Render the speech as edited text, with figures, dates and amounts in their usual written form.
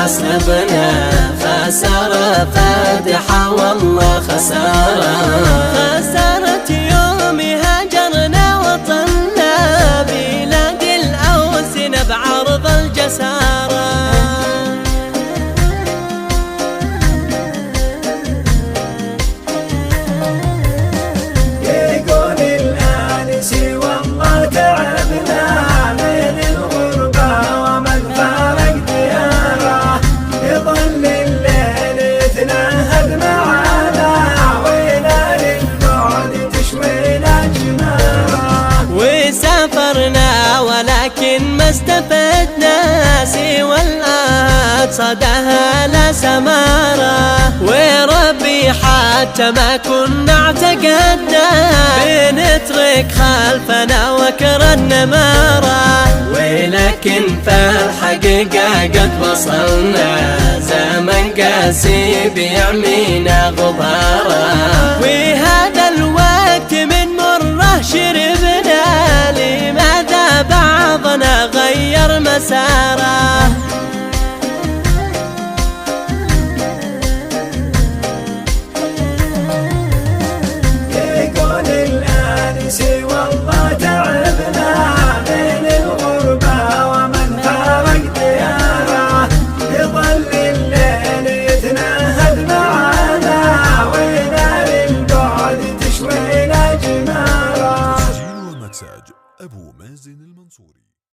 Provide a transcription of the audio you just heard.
حسبنا خسارة فادحة والله خسارة. خسارة يوم هاجرنا وطننا بلاد الأوس بعرض الجسارة. يقول الآنسي والله تعبنا من الغربة ومن فارق دياره، يظل الليل يتنهد معانا وينال البعد تشوينا جماره. وسافرنا ولكن ما استفدنا سوى الآد صداها لا سمارة، وربي حتى ما كنا اعتقدنا بنترك خلفنا وكر النمارة. ولكن في الحقيقة قد وصلنا زمن قاسي بيعمينا غبارة، وهذا الوقت من مره شربنا لماذا بعضنا غير مساره. يقول الآنسي والله تعبنا من الغربة ومن فارق دياره، يظل الليل يتنهد معانا وينال البعد تشوينا جماره. تسجيل ومكساج أبو مازن المنصوري.